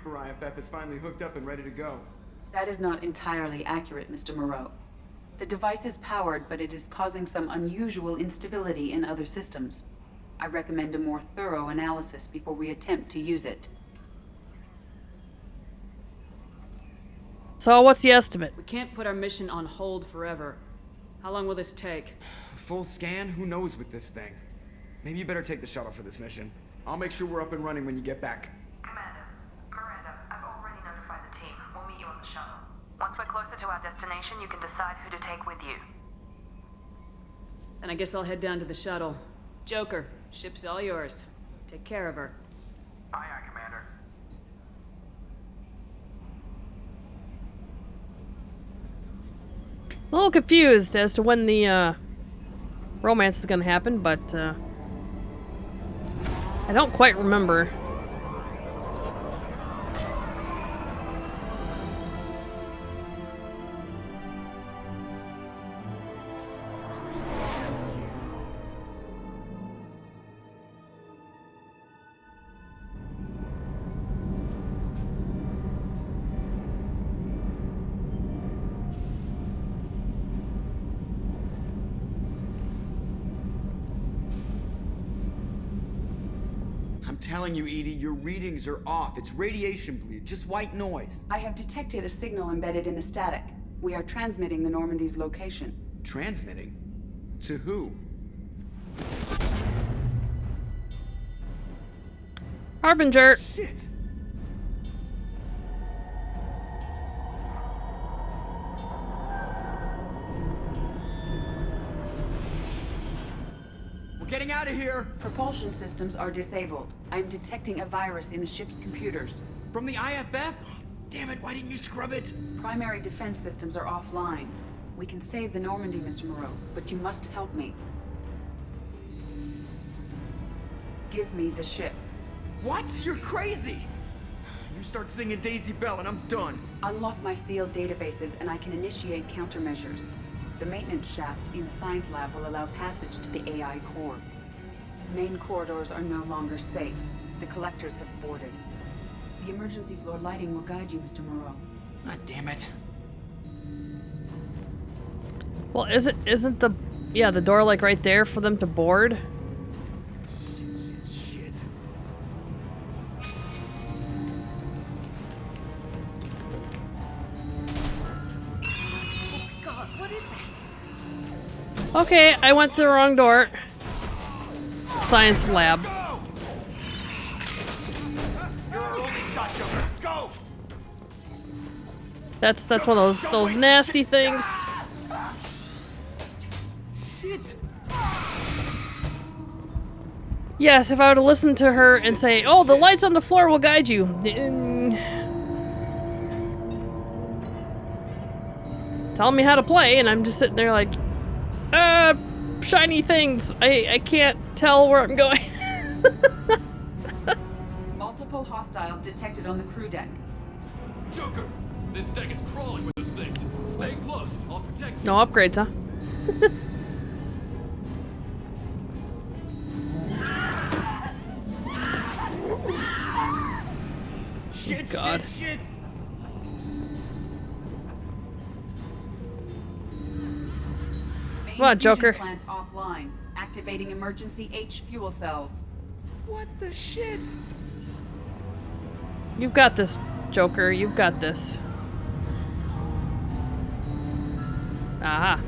Reaper IFF is finally hooked up and ready to go. That is not entirely accurate, Mr. Moreau. The device is powered, but it is causing some unusual instability in other systems. I recommend a more thorough analysis before we attempt to use it. So what's the estimate? We can't put our mission on hold forever. How long will this take? Full scan? Who knows with this thing? Maybe you better take the shuttle for this mission. I'll make sure we're up and running when you get back. Commander, Miranda, I've already notified the team. We'll meet you on the shuttle. Once we're closer to our destination, you can decide who to take with you. Then I guess I'll head down to the shuttle. Joker, ship's all yours. Take care of her. Aye, aye, Commander. A little confused as to when the romance is gonna happen, but I don't quite remember. I'm telling you, Edie, your readings are off. It's radiation bleed, just white noise. I have detected a signal embedded in the static. We are transmitting the Normandy's location. Transmitting? To who? Harbinger. Shit! We're getting out of here! Propulsion systems are disabled. I'm detecting a virus in the ship's computers. From the IFF? Damn it, why didn't you scrub it? Primary defense systems are offline. We can save the Normandy, Mr. Moreau, but you must help me. Give me the ship. What? You're crazy! You start singing Daisy Bell and I'm done. Unlock my sealed databases and I can initiate countermeasures. The maintenance shaft in the science lab will allow passage to the AI core. Main corridors are no longer safe. The collectors have boarded. The emergency floor lighting will guide you, Mr. Moreau. God damn it. Well, isn't the door like right there for them to board? Shit. God, what is that? Okay, I went to the wrong door. Science lab. You're our only shot, Joker. Go! That's one of those nasty things. Shit. Yes, if I would have listened to her and say, "Oh, the lights on the floor will guide you." Telling me how to play, and I'm just sitting there like, shiny things. I can't tell where I'm going. Multiple hostiles detected on the crew deck. Joker, this deck is crawling with those things. Stay close. I'll protect you. No upgrades, huh? Shit, God. shit! Come on, Joker. Plant offline. Activating emergency H fuel cells. What the shit? You've got this, Joker. You've got this. Aha.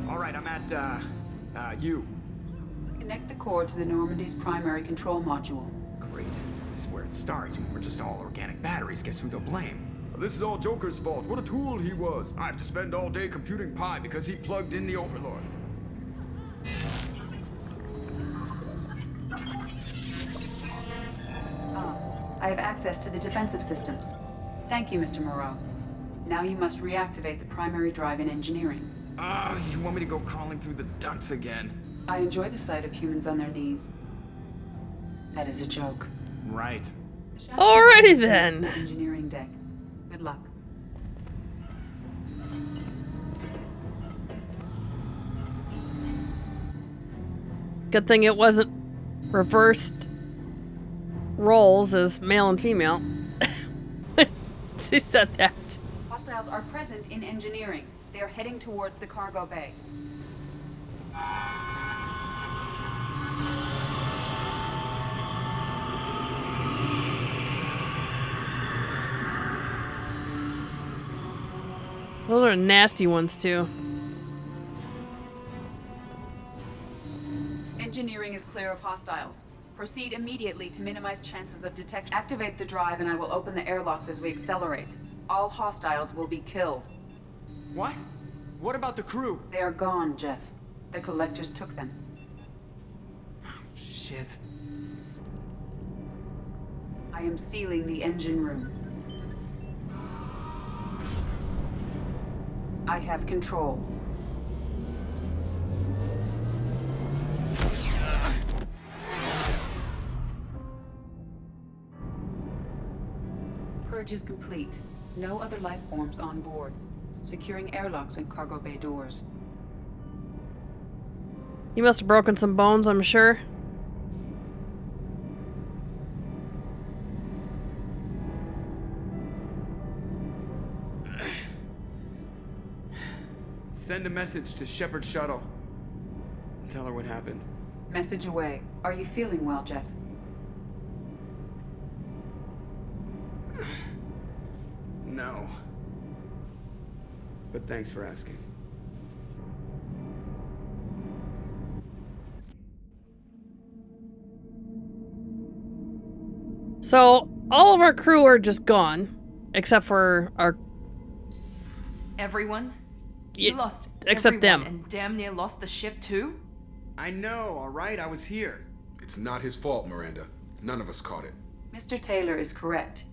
Alright, I'm at, you. Connect the core to the Normandy's primary control module. Great. This is where it starts. When we're just all organic batteries, guess who they'll blame? This is all Joker's fault. What a tool he was. I have to spend all day computing pi because he plugged in the Overlord. I have access to the defensive systems. Thank you, Mr. Moreau. Now you must reactivate the primary drive in engineering. You want me to go crawling through the ducts again? I enjoy the sight of humans on their knees. That is a joke. Right. The shaft Alrighty is then. the engineering deck. Good luck. Good thing it wasn't reversed roles as male and female. She said that. Hostiles are present in engineering. They are heading towards the cargo bay. Those are nasty ones too. Engineering is clear of hostiles. Proceed immediately to minimize chances of detection. Activate the drive and I will open the airlocks as we accelerate. All hostiles will be killed. What? What about the crew? They are gone, Jeff. The collectors took them. Shit. I am sealing the engine room. I have control. Purge is complete. No other life forms on board. Securing airlocks and cargo bay doors. You must have broken some bones, I'm sure. Send a message to Shepard Shuttle. Tell her what happened. Message away. Are you feeling well, Jeff? No. But thanks for asking. So, all of our crew are just gone. Except for our... Everyone? Yeah, You lost except everyone them. and damn near lost the ship too? I know, alright? I was here. It's not his fault, Miranda. None of us caught it. Mr. Taylor is correct.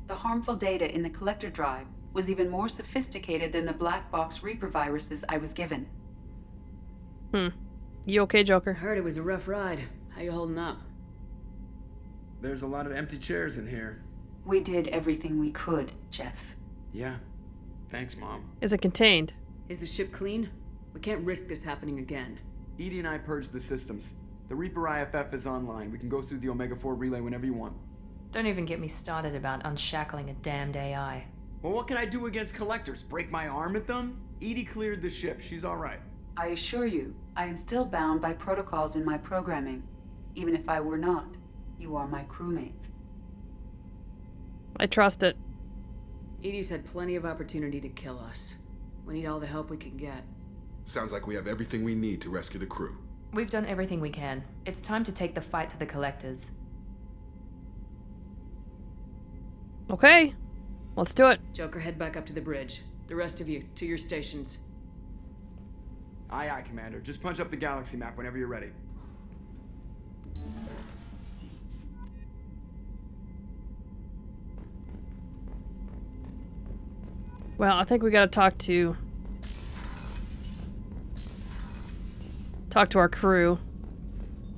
The harmful data in the collector drive was even more sophisticated than the black box Reaper viruses I was given. You okay, Joker? Heard it was a rough ride. How you holding up? There's a lot of empty chairs in here. We did everything we could, Jeff. Yeah. Thanks, Mom. Is it contained? Is the ship clean? We can't risk this happening again. Edie and I purged the systems. The Reaper IFF is online. We can go through the Omega-4 relay whenever you want. Don't even get me started about unshackling a damned AI. Well, what can I do against collectors? Break my arm at them? Edie cleared the ship. She's alright. I assure you, I am still bound by protocols in my programming. Even if I were not, you are my crewmates. I trust it. Edie's had plenty of opportunity to kill us. We need all the help we can get. Sounds like we have everything we need to rescue the crew. We've done everything we can. It's time to take the fight to the collectors. Okay. Let's do it. Joker, head back up to the bridge. The rest of you, to your stations. Aye, aye, Commander. Just punch up the galaxy map whenever you're ready. Well, I think we gotta talk to our crew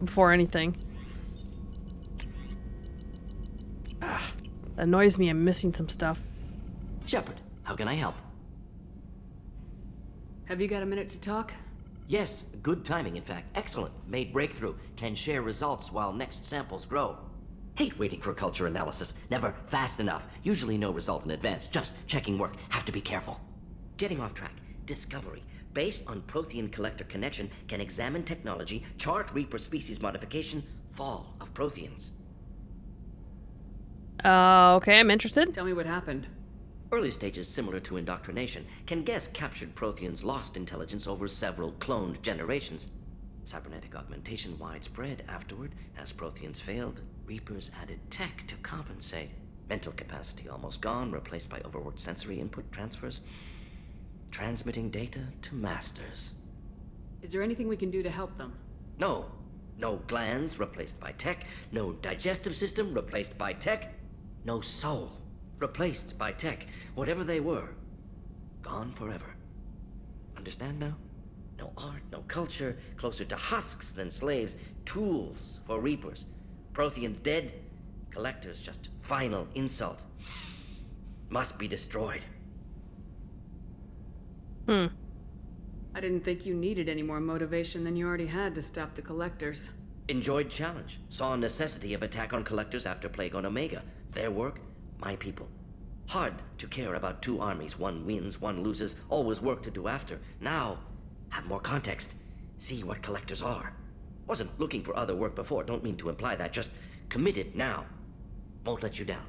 before anything. That annoys me. I'm missing some stuff. Shepard, how can I help? Have you got a minute to talk? Yes, good timing, in fact. Excellent. Made breakthrough. Can share results while next samples grow. Hate waiting for culture analysis. Never fast enough. Usually no result in advance. Just checking work. Have to be careful. Getting off track. Discovery. Based on Prothean collector connection, can examine technology, chart Reaper species modification, fall of Protheans. Okay, I'm interested. Tell me what happened. Early stages similar to indoctrination. Can guess captured Protheans lost intelligence over several cloned generations. Cybernetic augmentation widespread afterward. As Protheans failed, Reapers added tech to compensate. Mental capacity almost gone, replaced by overworked sensory input transfers. Transmitting data to masters. Is there anything we can do to help them? No. No glands replaced by tech. No digestive system replaced by tech. No soul replaced by tech. Whatever they were, gone forever. Understand now? No art, no culture, closer to husks than slaves, tools for Reapers. Protheans dead, collectors just final insult. Must be destroyed. I didn't think you needed any more motivation than you already had to stop the collectors. Enjoyed challenge. Saw necessity of attack on collectors after plague on Omega. Their work, my people. Hard to care about two armies. One wins, one loses. Always work to do after. Now, have more context. See what collectors are. Wasn't looking for other work before. Don't mean to imply that. Just committed now. Won't let you down.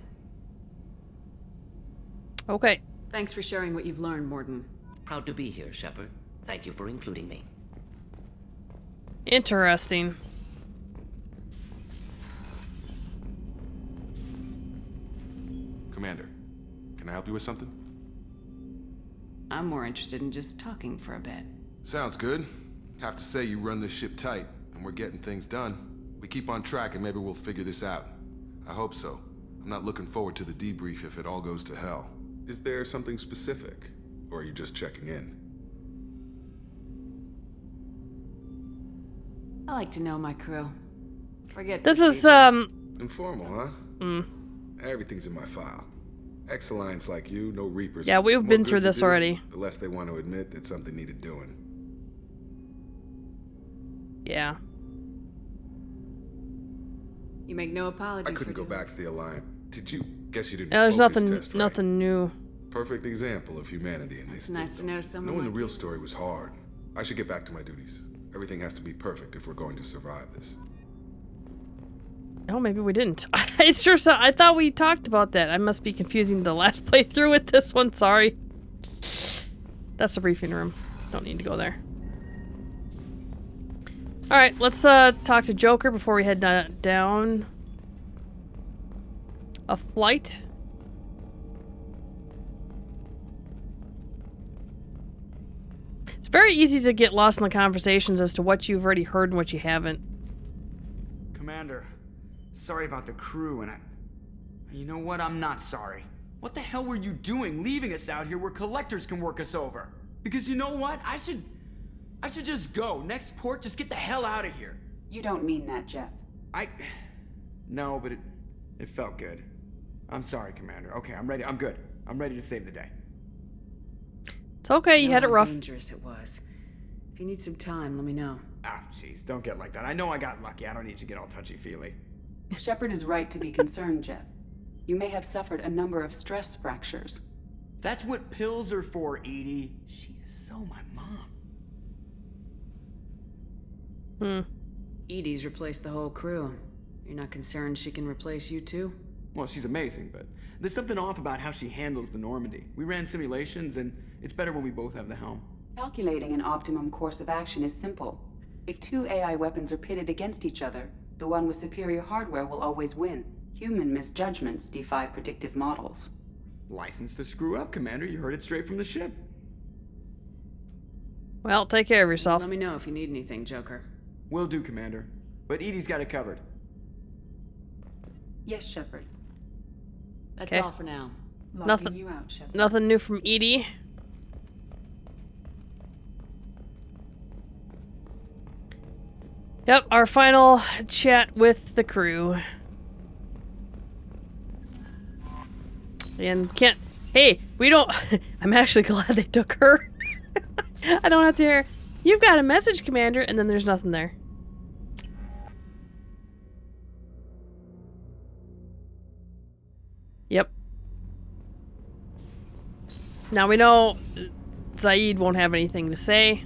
Okay. Thanks for sharing what you've learned, Morden. Proud to be here, Shepard. Thank you for including me. Interesting. Commander, can I help you with something? I'm more interested in just talking for a bit. Sounds good. Have to say you run this ship tight, and we're getting things done. We keep on track and maybe we'll figure this out. I hope so. I'm not looking forward to the debrief if it all goes to hell. Is there something specific? Or are you just checking in? I like to know my crew. Forget This is, Informal, huh? Everything's in my file. Ex-Alliance like you, no Reapers. Yeah, we've More been good through to this do, already. The less they want to admit that something needed doing. yeah. You make no apologies. I couldn't for go back to the Alliance. Did you? Guess you didn't. There's focus nothing, test, right? nothing new. Perfect example of humanity, and they It's still nice to don't. know someone Knowing the like real you. story was hard. I should get back to my duties. Everything has to be perfect if we're going to survive this. Oh, maybe we didn't. It's sure so. I thought we talked about that. I must be confusing the last playthrough with this one. Sorry. That's the briefing room. Don't need to go there. All right, let's talk to Joker before we head down a flight. It's very easy to get lost in the conversations as to what you've already heard and what you haven't. Commander, sorry about the crew, and you know what? I'm not sorry. What the hell were you doing leaving us out here where collectors can work us over? Because you know what? I should just go. Next port, just get the hell out of here. You don't mean that, Jeff. No, but it felt good. I'm sorry, Commander. Okay, I'm ready. I'm good. I'm ready to save the day. It's okay, you had it how rough. dangerous it was. If you need some time, let me know. Ah, jeez, don't get like that. I know I got lucky. I don't need to get all touchy-feely. Shepard is right to be concerned, Jeff. You may have suffered a number of stress fractures. That's what pills are for, Edie. She is so my mom. Edie's replaced the whole crew. You're not concerned she can replace you too? Well, she's amazing, but there's something off about how she handles the Normandy. We ran simulations, and it's better when we both have the helm. Calculating an optimum course of action is simple. If two AI weapons are pitted against each other, the one with superior hardware will always win. Human misjudgments defy predictive models. License to screw up, Commander. You heard it straight from the ship. Well, take care of yourself. Let me know if you need anything, Joker. Will do, Commander. But Edie's got it covered. Yes, Shepard. That's Okay. all for now. Logging Nothing- you out, Shepard. Nothing new from Edie. Yep, our final chat with the crew. And can't... Hey, we don't... I'm actually glad they took her. I don't have to hear... You've got a message, Commander, and then there's nothing there. Yep. Now we know Zaid won't have anything to say.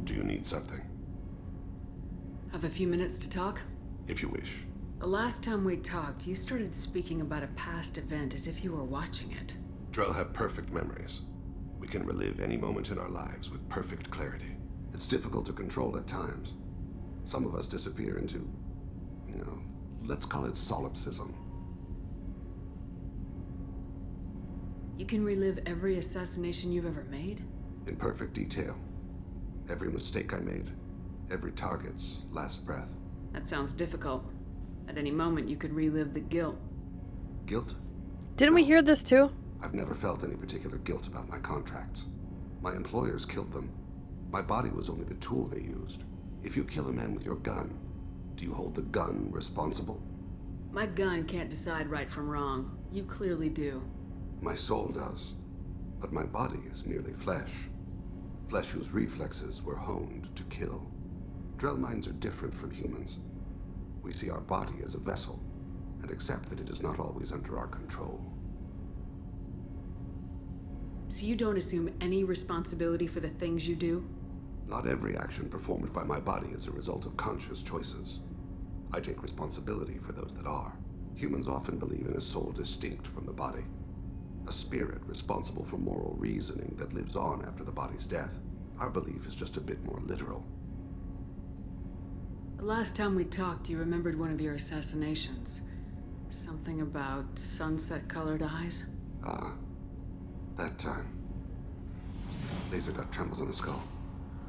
Do you need something? Have a few minutes to talk? If you wish. The last time we talked, you started speaking about a past event as if you were watching it. Drell have perfect memories. We can relive any moment in our lives with perfect clarity. It's difficult to control at times. Some of us disappear into, let's call it solipsism. You can relive every assassination you've ever made? In perfect detail. Every mistake I made. Every target's last breath. That sounds difficult. At any moment, you could relive the guilt. Guilt? Didn't we hear this too? I've never felt any particular guilt about my contracts. My employers killed them. My body was only the tool they used. If you kill a man with your gun, do you hold the gun responsible? My gun can't decide right from wrong. You clearly do. My soul does. But my body is merely flesh. Flesh whose reflexes were honed to kill. Drell minds are different from humans. We see our body as a vessel, and accept that it is not always under our control. So you don't assume any responsibility for the things you do? Not every action performed by my body is a result of conscious choices. I take responsibility for those that are. Humans often believe in a soul distinct from the body. A spirit responsible for moral reasoning that lives on after the body's death. Our belief is just a bit more literal. The last time we talked, you remembered one of your assassinations. Something about sunset-colored eyes? That time. Laser dot trembles on the skull.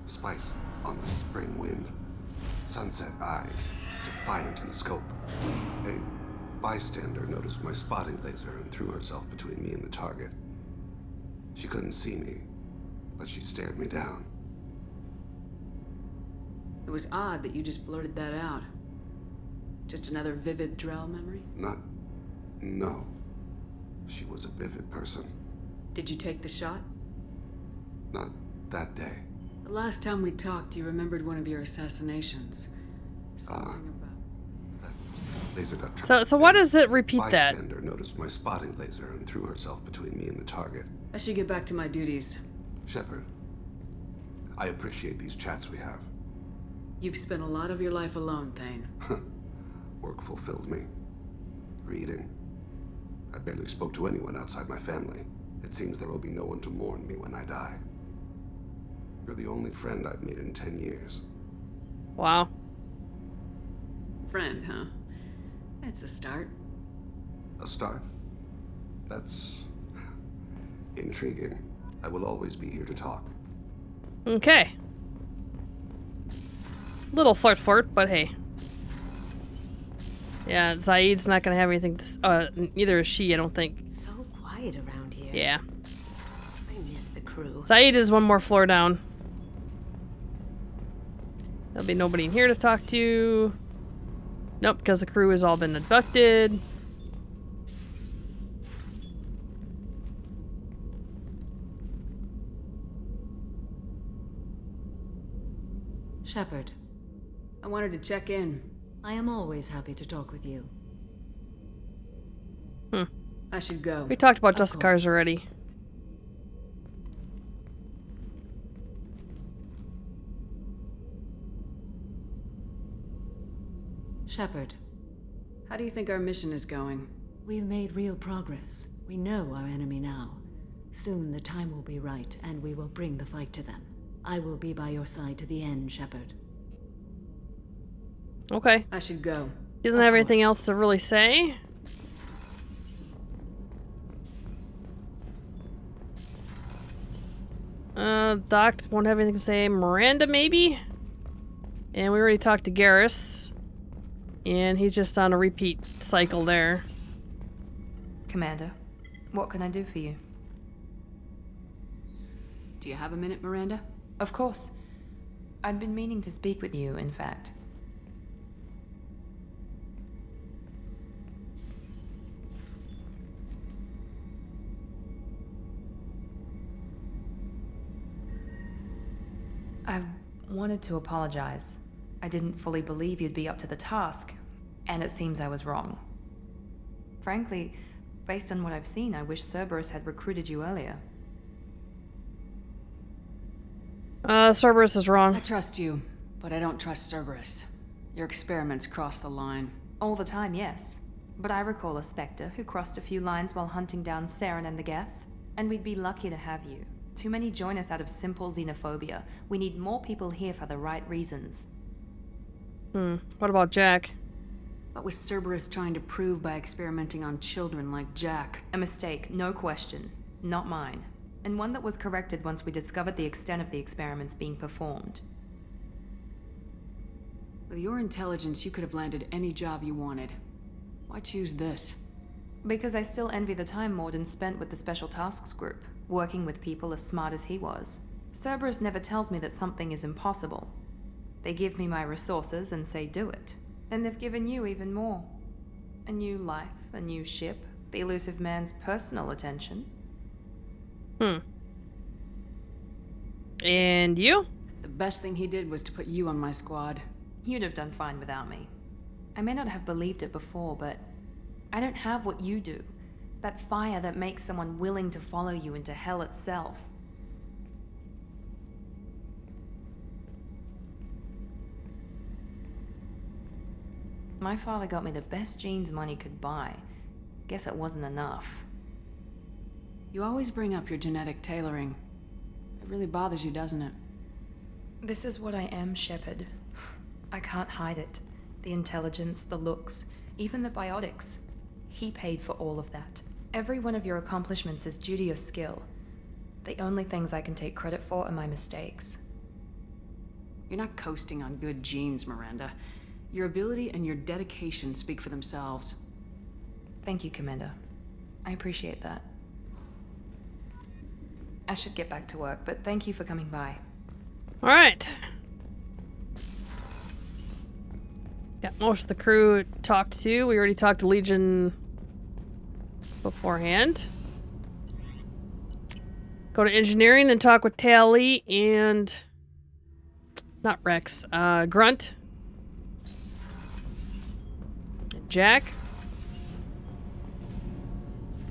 Spice on the spring wind. Sunset eyes, defiant in the scope. A bystander noticed my spotting laser and threw herself between me and the target. She couldn't see me, but she stared me down. It was odd that you just blurted that out. Just another vivid Drell memory? No. She was a vivid person. Did you take the shot? Not that day. The last time we talked, you remembered one of your assassinations. Something about... That laser dot So why does it repeat that? Bystander noticed my spotting laser and threw herself between me and the target. I should get back to my duties. Shepard, I appreciate these chats we have. You've spent a lot of your life alone, Thane. Work fulfilled me. Reading. I barely spoke to anyone outside my family. It seems there will be no one to mourn me when I die. You're the only friend I've made in 10 years. Wow. Friend, huh? That's a start. A start? That's intriguing. I will always be here to talk. Okay. Little flirt, but hey. Yeah, Zaid's not gonna have anything to neither is she, I don't think. So quiet around here. Yeah. I miss the crew. Zaid is one more floor down. There'll be nobody in here to talk to. Nope, because the crew has all been abducted. Shepard. I wanted to check in. I am always happy to talk with you. I should go. We talked about Justicars already. Shepard. How do you think our mission is going? We've made real progress. We know our enemy now. Soon the time will be right, and we will bring the fight to them. I will be by your side to the end, Shepard. Okay. I should go. Doesn't have anything else to really say. Doc won't have anything to say. Miranda, maybe? And we already talked to Garrus. And he's just on a repeat cycle there. Commander, what can I do for you? Do you have a minute, Miranda? Of course. I'd been meaning to speak with you, in fact. I wanted to apologize. I didn't fully believe you'd be up to the task, and it seems I was wrong. Frankly, based on what I've seen, I wish Cerberus had recruited you earlier. Cerberus is wrong. I trust you, but I don't trust Cerberus. Your experiments cross the line. All the time, yes. But I recall a Spectre who crossed a few lines while hunting down Saren and the Geth, and we'd be lucky to have you. Too many join us out of simple xenophobia. We need more people here for the right reasons. What about Jack? What was Cerberus trying to prove by experimenting on children like Jack? A mistake, no question. Not mine. And one that was corrected once we discovered the extent of the experiments being performed. With your intelligence, you could have landed any job you wanted. Why choose this? Because I still envy the time Morden spent with the Special Tasks Group, working with people as smart as he was. Cerberus never tells me that something is impossible. They give me my resources and say do it. And they've given you even more. A new life, a new ship, the elusive man's personal attention. And you? The best thing he did was to put you on my squad. You'd have done fine without me. I may not have believed it before, but I don't have what you do. That fire that makes someone willing to follow you into hell itself. My father got me the best jeans money could buy. Guess it wasn't enough. You always bring up your genetic tailoring. It really bothers you, doesn't it? This is what I am, Shepard. I can't hide it. The intelligence, the looks, even the biotics. He paid for all of that. Every one of your accomplishments is due to your skill. The only things I can take credit for are my mistakes. You're not coasting on good genes, Miranda. Your ability and your dedication speak for themselves. Thank you, Commander. I appreciate that. I should get back to work, but thank you for coming by. All right. Got most of the crew talked to. We already talked to Legion beforehand. Go to engineering and talk with Tally and... not Rex. Grunt. And Jack.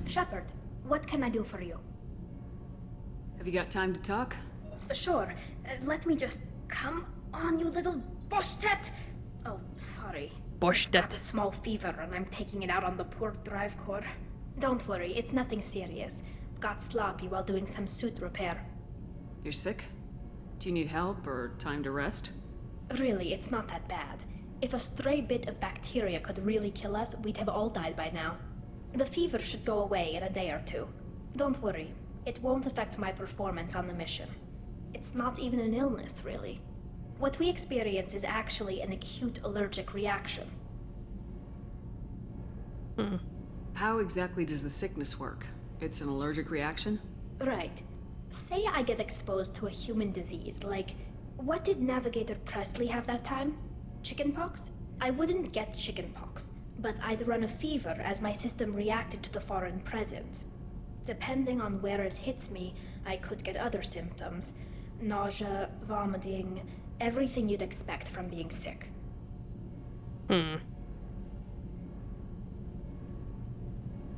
Shepard, what can I do for you? Have you got time to talk? Sure. Let me just... Come on, you little bushtet! Oh, sorry. Bushtet. I've got a small fever and I'm taking it out on the poor drive core. Don't worry, it's nothing serious. Got sloppy while doing some suit repair. You're sick? Do you need help or time to rest? Really, it's not that bad. If a stray bit of bacteria could really kill us, we'd have all died by now. The fever should go away in a day or two. Don't worry, it won't affect my performance on the mission. It's not even an illness, really. What we experience is actually an acute allergic reaction. How exactly does the sickness work? It's an allergic reaction? Right. Say I get exposed to a human disease, like... What did Navigator Presley have that time? Chickenpox? I wouldn't get chickenpox, but I'd run a fever as my system reacted to the foreign presence. Depending on where it hits me, I could get other symptoms. Nausea, vomiting, everything you'd expect from being sick.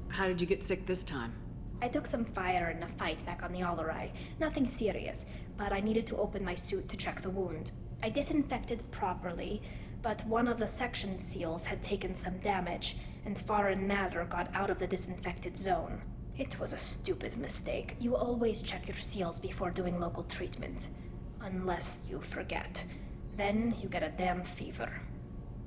How did you get sick this time? I took some fire in a fight back on the Allerai. Nothing serious, but I needed to open my suit to check the wound. I disinfected properly, but one of the section seals had taken some damage, and foreign matter got out of the disinfected zone. It was a stupid mistake. You always check your seals before doing local treatment. Unless you forget. Then you get a damn fever.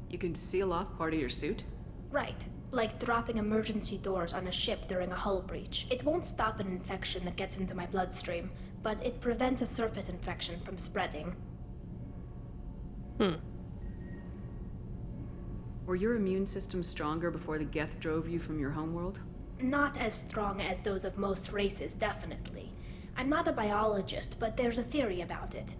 You can seal off part of your suit? Right. Like dropping emergency doors on a ship during a hull breach. It won't stop an infection that gets into my bloodstream, but it prevents a surface infection from spreading. Were your immune system stronger before the Geth drove you from your homeworld? Not as strong as those of most races, definitely. I'm not a biologist, but there's a theory about it.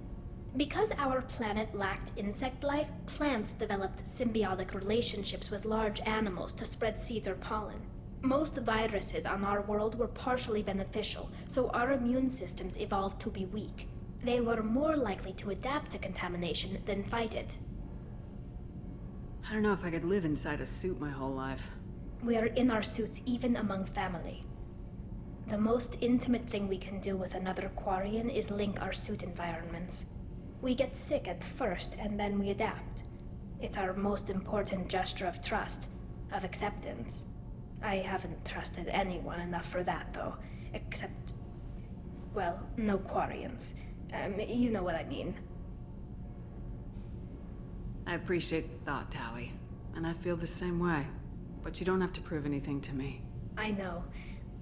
Because our planet lacked insect life, plants developed symbiotic relationships with large animals to spread seeds or pollen. Most viruses on our world were partially beneficial, so our immune systems evolved to be weak. They were more likely to adapt to contamination than fight it. I don't know if I could live inside a suit my whole life. We are in our suits even among family. The most intimate thing we can do with another Quarian is link our suit environments. We get sick at first, and then we adapt. It's our most important gesture of trust, of acceptance. I haven't trusted anyone enough for that, though. Except... well, no Quarians. You know what I mean. I appreciate the thought, Tally. And I feel the same way. But you don't have to prove anything to me. I know.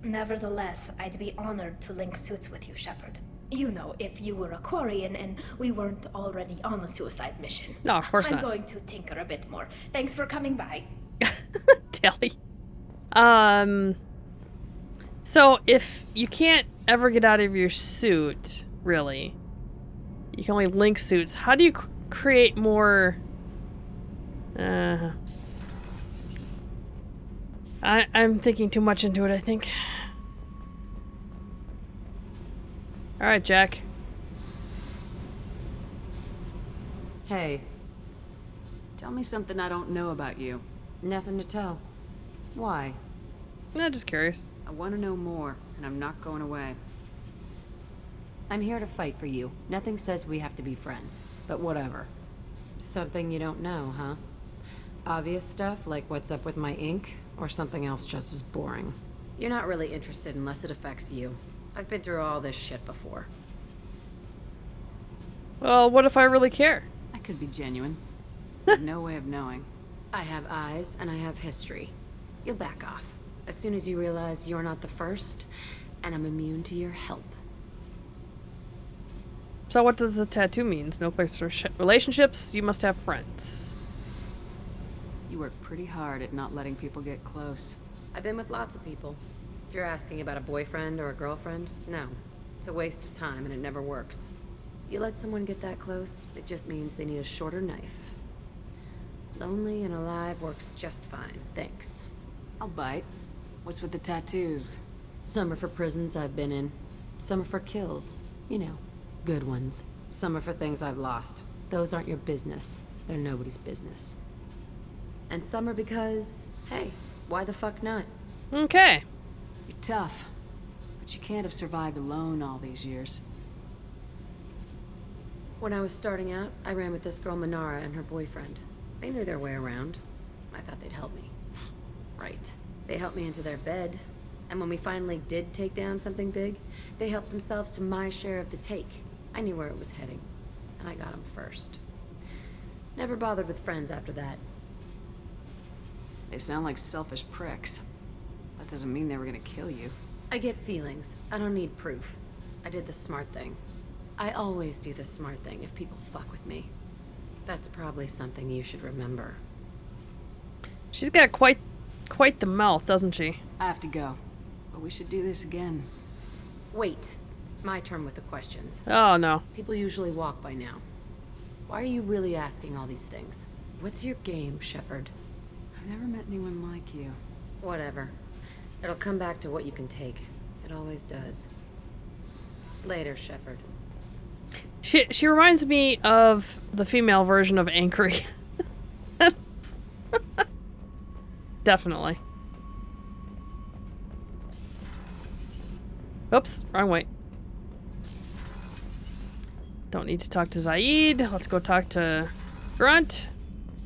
Nevertheless, I'd be honored to link suits with you, Shepard. You know, if you were a Quarian and we weren't already on a suicide mission. No, of course not. I'm going to tinker a bit more. Thanks for coming by. Tally. So if you can't ever get out of your suit, really, you can only link suits. How do you create more... I'm thinking too much into it, I think. Alright, Jack. Hey. Tell me something I don't know about you. Nothing to tell. Why? Nah, just curious. I want to know more, and I'm not going away. I'm here to fight for you. Nothing says we have to be friends, but whatever. Something you don't know, huh? Obvious stuff, like what's up with my ink, or something else just as boring? You're not really interested unless it affects you. I've been through all this shit before. Well, what if I really care? I could be genuine. There's no way of knowing. I have eyes, and I have history. You'll back off. As soon as you realize you're not the first, and I'm immune to your help. So what does the tattoo means? No place for relationships, you must have friends. You work pretty hard at not letting people get close. I've been with lots of people. If you're asking about a boyfriend or a girlfriend, no. It's a waste of time and it never works. You let someone get that close, it just means they need a shorter knife. Lonely and alive works just fine, thanks. I'll bite. What's with the tattoos? Some are for prisons I've been in. Some are for kills. You know, good ones. Some are for things I've lost. Those aren't your business. They're nobody's business. And some are because, hey, why the fuck not? Okay. You're tough, but you can't have survived alone all these years. When I was starting out, I ran with this girl Manara and her boyfriend. They knew their way around. I thought they'd help me. Right. They helped me into their bed. And when we finally did take down something big, they helped themselves to my share of the take. I knew where it was heading. And I got them first. Never bothered with friends after that. They sound like selfish pricks. That doesn't mean they were gonna kill you. I get feelings. I don't need proof. I did the smart thing. I always do the smart thing if people fuck with me. That's probably something you should remember. She's got quite the mouth, doesn't she? I have to go. But we should do this again. Wait. My turn with the questions. Oh, no. People usually walk by now. Why are you really asking all these things? What's your game, Shepard? I've never met anyone like you. Whatever. It'll come back to what you can take. It always does. Later, Shepard. She reminds me of the female version of Angry. Definitely. Oops, wrong way. Don't need to talk to Zaid. Let's go talk to Grunt.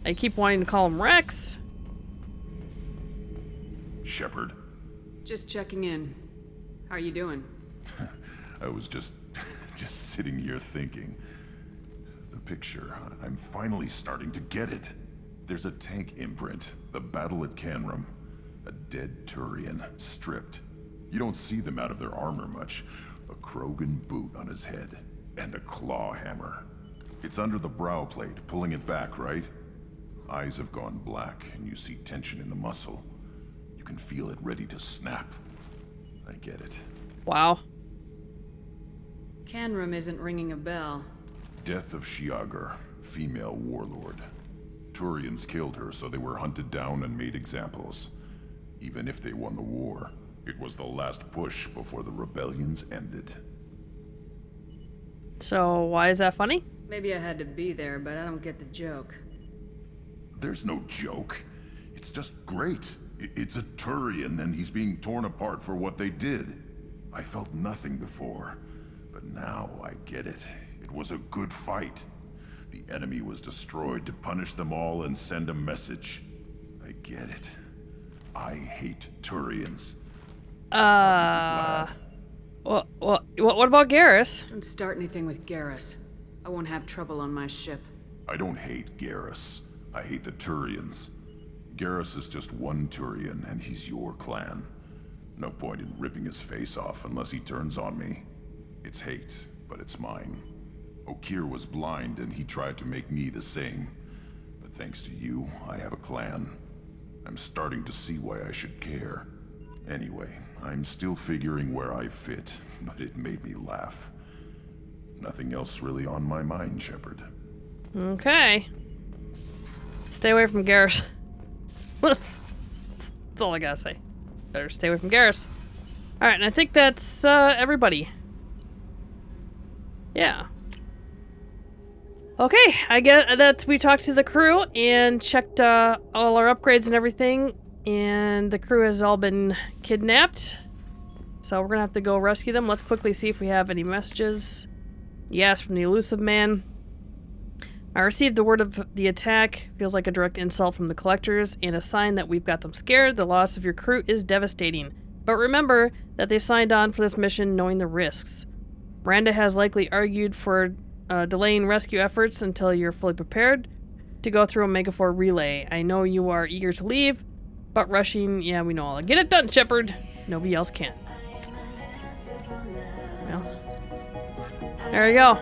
I keep wanting to call him Rex. Shepard. Just checking in. How are you doing? I was just sitting here thinking. The picture, I'm finally starting to get it. There's a tank imprint, the battle at Canrum. A dead Turian, stripped. You don't see them out of their armor much. A Krogan boot on his head, and a claw hammer. It's under the brow plate, pulling it back, right? Eyes have gone black, and you see tension in the muscle. You can feel it ready to snap. I get it. Wow. Canrum isn't ringing a bell. Death of Shiagar, female warlord. Turians killed her, so they were hunted down and made examples. Even if they won the war, it was the last push before the rebellions ended. So, why is that funny? Maybe I had to be there, but I don't get the joke. There's no joke. It's just great. It's a Turian, and he's being torn apart for what they did. I felt nothing before, but now I get it. It was a good fight. The enemy was destroyed to punish them all and send a message. I get it. I hate Turians. What about Garrus? Don't start anything with Garrus. I won't have trouble on my ship. I don't hate Garrus. I hate the Turians. Garrus is just one Turian, and he's your clan. No point in ripping his face off unless he turns on me. It's hate, but it's mine. Okir was blind, and he tried to make me the same. But thanks to you, I have a clan. I'm starting to see why I should care. Anyway, I'm still figuring where I fit, but it made me laugh. Nothing else really on my mind, Shepard. Okay. Stay away from Garrus. That's all I gotta say. Better stay away from Garrus. Alright, and I think that's everybody. Yeah. Okay, I get that we talked to the crew and checked all our upgrades and everything, and the crew has all been kidnapped. So we're gonna have to go rescue them. Let's quickly see if we have any messages. Yes, from the elusive man. I received the word of the attack. Feels like a direct insult from the collectors and a sign that we've got them scared. The loss of your crew is devastating. But remember that they signed on for this mission knowing the risks. Miranda has likely argued for delaying rescue efforts until you're fully prepared to go through Omega 4 relay. I know you are eager to leave, but rushing, yeah, we know all. Get it done, Shepard. Nobody else can. Well, there you go.